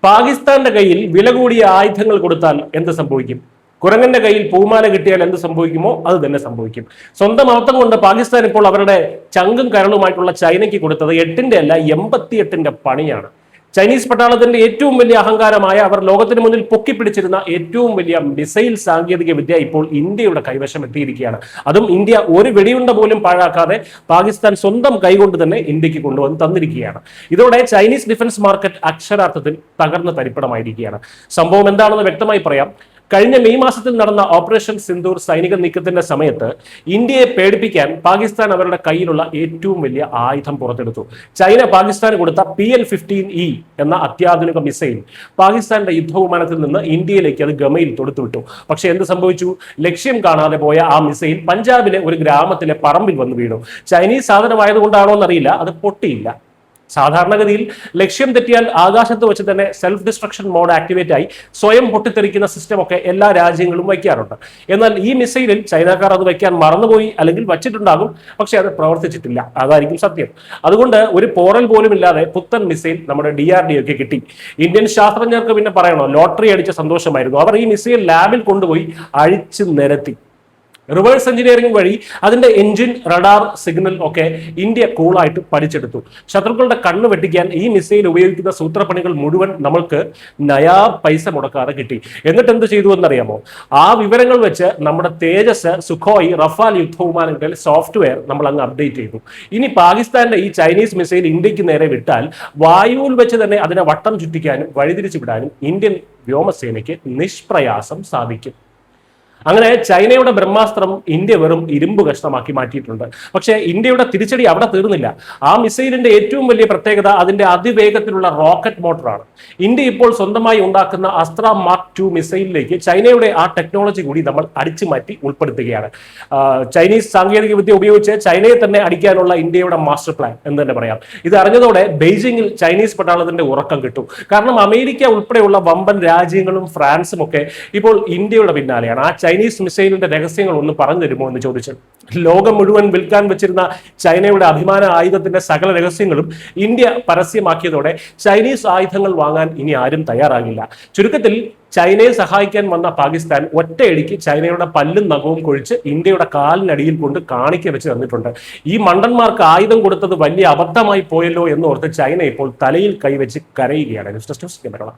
പാകിസ്ഥാന്റെ കയ്യിൽ വില കൂടിയ ആയുധങ്ങൾ കൊടുത്താൽ എന്ത് സംഭവിക്കും? കുരങ്ങന്റെ കയ്യിൽ പൂമാല കിട്ടിയാൽ എന്ത് സംഭവിക്കുമോ അത് തന്നെ സംഭവിക്കും. സ്വന്തം അർത്ഥം കൊണ്ട് പാകിസ്ഥാൻ ഇപ്പോൾ അവരുടെ ചങ്കും കരളുമായിട്ടുള്ള ചൈനയ്ക്ക് കൊടുത്തത് 8ന്റെ അല്ല 88ന്റെ പണിയാണ്. ചൈനീസ് പട്ടാളത്തിന്റെ ഏറ്റവും വലിയ അഹങ്കാരമായ അവർ ലോകത്തിന് മുന്നിൽ പൊക്കിപ്പിടിച്ചിരുന്ന ഏറ്റവും വലിയ മിസൈൽ സാങ്കേതിക വിദ്യ ഇപ്പോൾ ഇന്ത്യയുടെ കൈവശം എത്തിയിരിക്കുകയാണ്. അതും ഇന്ത്യ ഒരു വെടിയുണ്ട പോലും പാഴാക്കാതെ പാകിസ്ഥാൻ സ്വന്തം കൈകൊണ്ട് തന്നെ ഇന്ത്യക്ക് കൊണ്ടുവന്ന് തന്നിരിക്കുകയാണ്. ഇതോടെ ചൈനീസ് ഡിഫൻസ് മാർക്കറ്റ് അക്ഷരാർത്ഥത്തിൽ തകർന്ന് തരിപ്പണമായിരിക്കുകയാണ്. സംഭവം എന്താണെന്ന് വ്യക്തമായി പറയാം. കഴിഞ്ഞ മെയ് മാസത്തിൽ നടന്ന ഓപ്പറേഷൻ സിന്ദൂർ സൈനിക നീക്കത്തിന്റെ സമയത്ത് ഇന്ത്യയെ പേടിപ്പിക്കാൻ പാകിസ്ഥാൻ അവരുടെ കയ്യിലുള്ള ഏറ്റവും വലിയ ആയുധം പുറത്തെടുത്തു. ചൈന പാകിസ്ഥാന് കൊടുത്ത PL-15E എന്ന അത്യാധുനിക മിസൈൽ പാകിസ്ഥാന്റെ യുദ്ധവിമാനത്തിൽ നിന്ന് ഇന്ത്യയിലേക്ക് അത് ഗമയിൽ തൊടുത്തുവിട്ടു. പക്ഷെ എന്ത് സംഭവിച്ചു? ലക്ഷ്യം കാണാതെ പോയ ആ മിസൈൽ പഞ്ചാബിലെ ഒരു ഗ്രാമത്തിലെ പറമ്പിൽ വന്ന് വീണു. ചൈനീസ് സാധനമായതുകൊണ്ടാണോ എന്നറിയില്ല, അത് പൊട്ടിയില്ല. സാധാരണഗതിയിൽ ലക്ഷ്യം തെറ്റിയാൽ ആകാശത്ത് വെച്ച് തന്നെ സെൽഫ് ഡിസ്ട്രക്ഷൻ മോഡ് ആക്ടിവേറ്റ് ആയി സ്വയം പൊട്ടിത്തെറിക്കുന്ന സിസ്റ്റം ഒക്കെ എല്ലാ രാജ്യങ്ങളും വയ്ക്കാറുണ്ട്. എന്നാൽ ഈ മിസൈലിൽ ചൈനക്കാർ അത് വയ്ക്കാൻ മറന്നുപോയി, അല്ലെങ്കിൽ വച്ചിട്ടുണ്ടാകും, പക്ഷെ അത് പ്രവർത്തിച്ചിട്ടില്ല. അതായിരിക്കും സത്യം. അതുകൊണ്ട് ഒരു പോറൽ പോലും ഇല്ലാതെ പുത്തൻ മിസൈൽ നമ്മുടെ DRDO കിട്ടി. ഇന്ത്യൻ ശാസ്ത്രജ്ഞർക്ക് പിന്നെ പറയണോ, ലോട്ടറി അടിച്ച സന്തോഷമായിരുന്നു. അവർ ഈ മിസൈൽ ലാബിൽ കൊണ്ടുപോയി അഴിച്ചു നിരത്തി. റിവേഴ്സ് എഞ്ചിനീയറിംഗ് വഴി അതിന്റെ എഞ്ചിൻ, റഡാർ, സിഗ്നൽ ഒക്കെ ഇന്ത്യ കൂളായിട്ട് പഠിച്ചെടുത്തു. ശത്രുക്കളുടെ കണ്ണ് വെട്ടിക്കാൻ ഈ മിസൈൽ ഉപയോഗിക്കുന്ന സൂത്രപ്പണികൾ മുഴുവൻ നമ്മൾക്ക് നയാ പൈസ മുടക്കാതെ കിട്ടി. എന്നിട്ട് എന്ത് ചെയ്തു എന്നറിയാമോ? ആ വിവരങ്ങൾ വെച്ച് നമ്മുടെ തേജസ്, സുഖോയ്, റഫാൽ യുദ്ധവിമാനങ്ങളിൽ സോഫ്റ്റ്വെയർ നമ്മൾ അങ്ങ് അപ്ഡേറ്റ് ചെയ്തു. ഇനി പാകിസ്ഥാന്റെ ഈ ചൈനീസ് മിസൈൽ ഇന്ത്യക്ക് നേരെ വിട്ടാൽ വായുവിൽ വെച്ച് തന്നെ അതിനെ വട്ടം ചുറ്റിക്കാനും വഴിതിരിച്ചു വിടാനും ഇന്ത്യൻ വ്യോമസേനയ്ക്ക് നിഷ്പ്രയാസം സാധിക്കും. അങ്ങനെ ചൈനയുടെ ബ്രഹ്മാസ്ത്രം ഇന്ത്യ വെറും ഇരുമ്പ് കഷ്ണമാക്കി മാറ്റിയിട്ടുണ്ട്. പക്ഷേ ഇന്ത്യയുടെ തിരിച്ചടി അവിടെ തീർന്നില്ല. ആ മിസൈലിന്റെ ഏറ്റവും വലിയ പ്രത്യേകത അതിന്റെ അതിവേഗത്തിലുള്ള റോക്കറ്റ് മോട്ടറാണ്. ഇന്ത്യ ഇപ്പോൾ സ്വന്തമായി ഉണ്ടാക്കുന്ന അസ്ത്ര മാർക്ക് 2 മിസൈലിലേക്ക് ചൈനയുടെ ആ ടെക്നോളജി കൂടി നമ്മൾ അടിച്ചു മാറ്റി ഉൾപ്പെടുത്തുകയാണ്. ചൈനീസ് സാങ്കേതിക വിദ്യ ഉപയോഗിച്ച് ചൈനയെ തന്നെ അടിക്കാനുള്ള ഇന്ത്യയുടെ മാസ്റ്റർ പ്ലാൻ എന്ന് തന്നെ പറയാം. ഇത് അറിഞ്ഞതോടെ ബെയ്ജിങ്ങിൽ ചൈനീസ് പട്ടാളത്തിന്റെ ഉറക്കം കിട്ടും. കാരണം അമേരിക്ക ഉൾപ്പെടെയുള്ള വമ്പൻ രാജ്യങ്ങളും ഫ്രാൻസും ഒക്കെ ഇപ്പോൾ ഇന്ത്യയുടെ പിന്നാലെയാണ്. ആ ചൈനീസ് മിസൈലിന്റെ രഹസ്യങ്ങൾ ഒന്ന് പറഞ്ഞു തരുമോ എന്ന് ചോദിച്ചു. ലോകം മുഴുവൻ വിൽക്കാൻ വെച്ചിരുന്ന ചൈനയുടെ അഭിമാന ആയുധത്തിന്റെ സകല രഹസ്യങ്ങളും ഇന്ത്യ പരസ്യമാക്കിയതോടെ ചൈനീസ് ആയുധങ്ങൾ വാങ്ങാൻ ഇനി ആരും തയ്യാറാകില്ല. ചുരുക്കത്തിൽ ചൈനയെ സഹായിക്കാൻ വന്ന പാകിസ്ഥാൻ ഒറ്റയടിക്ക് ചൈനയുടെ പല്ലും നഖവും കൊഴിച്ച് ഇന്ത്യയുടെ കാലിനടിയിൽ കൊണ്ട് കാണിക്ക വെച്ച് തന്നിട്ടുണ്ട്. ഈ മണ്ടന്മാർക്ക് ആയുധം കൊടുത്തത് വലിയ അബദ്ധമായി പോയല്ലോ എന്നോർത്ത് ചൈന ഇപ്പോൾ തലയിൽ കൈവച്ച് കരയുകയാണ്. News desk Kerala.